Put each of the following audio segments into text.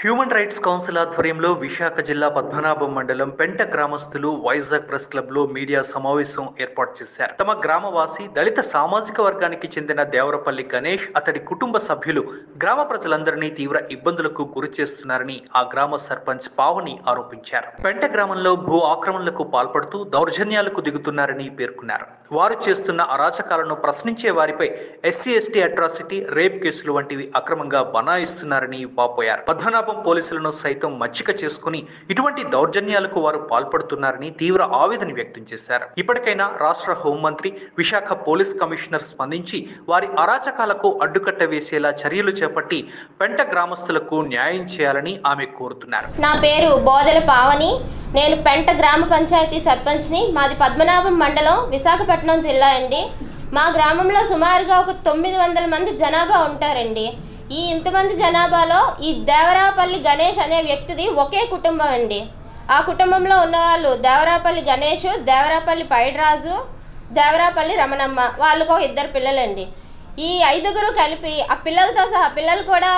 Human rights council ఆధ్వర్యంలో విశాఖ జిల్లా పద్మనాభం మండలం పెంట గ్రామస్తులు వైజాగ్ ప్రెస్ క్లబ్ లో మీడియా సమావేశం ఏర్పాటు చేశారు. తమ గ్రామవాసి దళిత సామాజిక వర్గానికి చెందిన దేవరపల్లి గణేష్, అతడి కుటుంబ సభ్యులు గ్రామ ప్రజలందరినీ తీవ్ర ఇబ్బందులకు గురి చేస్తున్నారని ఆ గ్రామ సర్పంచ్ పావని ఆరోపించారు. పెంట గ్రామంలో భూ ఆక్రమణలకు పాల్పడుతూ దౌర్జన్యాలకు దిగుతున్నారని పేర్కొన్నారు. వారు చేస్తున్న అరాచకాలను ప్రశ్నించే వారిపై ఎస్సీ ఎస్టీ అట్రాసిటీ, రేప్ కేసులు వంటివి అక్రమంగా బనాయిస్తున్నారని వాపోయారు. పద్మనాభం పోలీసులను సైతం మచ్చిక చేసుకుని ఇటువంటి దౌర్జన్యాలకు వారు పాల్పడుతున్నారని తీవ్ర ఆవేదన వ్యక్తం చేశారు. ఇప్పటికైనా రాష్ట్ర హోంమంత్రి, విశాఖ పోలీస్ కమిషనర్ స్పందించి వారి అరాచకాలకు అడ్డుకట్ట వేసేలా చర్యలు చేపట్టి పెంట గ్రామస్తులకు న్యాయం చేయాలని ఆమె కోరుతున్నారు. నా పేరు బోదెల పావని. నేను పెంట గ్రామ పంచాయతీ సర్పంచ్ని. మాది పద్మనాభం మండలం, విశాఖపట్నం జిల్లా అండి. మా గ్రామంలో సుమారుగా ఒక 900 మంది జనాభా ఉంటారండి. ఈ ఇంతమంది జనాభాలో ఈ దేవరాపల్లి గణేష్ అనే వ్యక్తిది ఒకే కుటుంబం అండి. ఆ కుటుంబంలో ఉన్నవాళ్ళు దేవరాపల్లి గణేష్, దేవరాపల్లి పైడిరాజు, దేవరాపల్లి రమణమ్మ. వాళ్ళకు 2 పిల్లలండి. ఈ 5గురు కలిపి ఆ పిల్లలతో సహా, పిల్లలు కూడా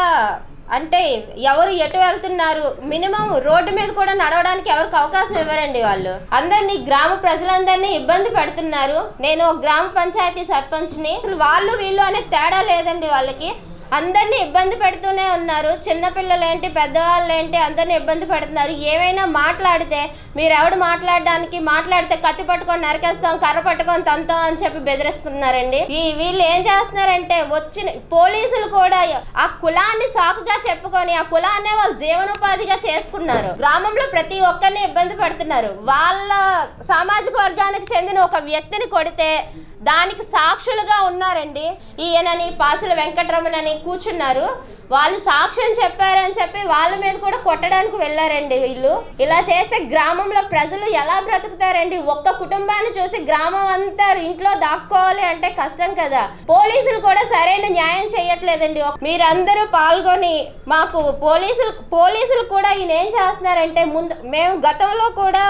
అంటే ఎవరు ఎటు వెళ్తున్నారు, మినిమం రోడ్డు మీద కూడా నడవడానికి ఎవరికి అవకాశం ఇవ్వరండి. వాళ్ళు అందరినీ, గ్రామ ప్రజలందరినీ ఇబ్బంది పెడుతున్నారు. నేను గ్రామ పంచాయతీ సర్పంచ్ని. వాళ్ళు వీళ్ళు అనే తేడా లేదండి. వాళ్ళకి అందరినీ ఇబ్బంది పెడుతూనే ఉన్నారు. చిన్నపిల్లలేంటి, పెద్దవాళ్ళేంటి, అందరినీ ఇబ్బంది పెడుతున్నారు. ఏమైనా మాట్లాడితే మీరెవడు మాట్లాడితే కత్తి పట్టుకొని నరికేస్తాం, కర్ర పట్టుకొని తంతాం అని చెప్పి బెదిరిస్తున్నారండి. వీళ్ళు ఏం చేస్తున్నారంటే, వచ్చిన పోలీసులు కూడా ఆ కులాన్ని సాకుగా చెప్పుకొని ఆ కులాన్నే వాళ్ళు జీవనోపాధిగా చేసుకున్నారు. గ్రామంలో ప్రతి ఒక్కరిని ఇబ్బంది పెడుతున్నారు. వాళ్ళ సామాజిక వర్గానికి చెందిన ఒక వ్యక్తిని కొడితే దానికి సాక్షులుగా ఉన్నారండి. ఈయనని పాసుల వెంకటరమణని కూర్చున్నారు. వాళ్ళు సాక్ష్యం చెప్పారని చెప్పి వాళ్ళ మీద కూడా కొట్టడానికి వెళ్ళారండి వీళ్ళు. ఇలా చేస్తే గ్రామంలో ప్రజలు ఎలా బ్రతుకుతారండి? ఒక్క కుటుంబాన్ని చూసి గ్రామం అంతా ఇంట్లో దాక్కోవాలి అంటే కష్టం కదా. పోలీసులు కూడా సరైన న్యాయం చేయట్లేదండి. మీరందరూ పాల్గొని మాకు పోలీసులు కూడా ఈయన ఏం చేస్తున్నారంటే, మేము గతంలో కూడా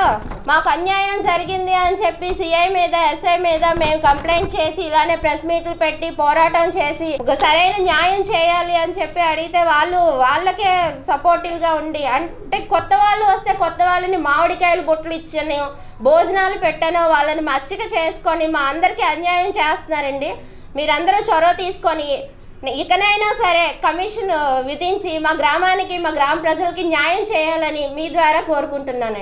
మాకు అన్యాయం జరిగింది అని చెప్పి సిఐ మీద, ఎస్ఐ మీద మేము కంప్లైంట్ చేసి ఇలానే ప్రెస్ మీట్లు పెట్టి పోరాటం చేసి ఒక సరైన న్యాయం చేయాలి అని చెప్పి అడిగితే వాళ్ళకే సపోర్టివ్గా ఉండి, అంటే కొత్త వాళ్ళు వస్తే కొత్త వాళ్ళని మామిడికాయలు బొట్లు ఇచ్చాను, భోజనాలు పెట్టాను, వాళ్ళని మచ్చిక చేసుకొని మా అందరికీ అన్యాయం చేస్తున్నారండి. మీరందరూ చొరవ తీసుకొని ఇకనైనా సరే కమిషన్ విధించి మా గ్రామానికి, మా గ్రామ ప్రజలకి న్యాయం చేయాలని మీ ద్వారా కోరుకుంటున్నానండి.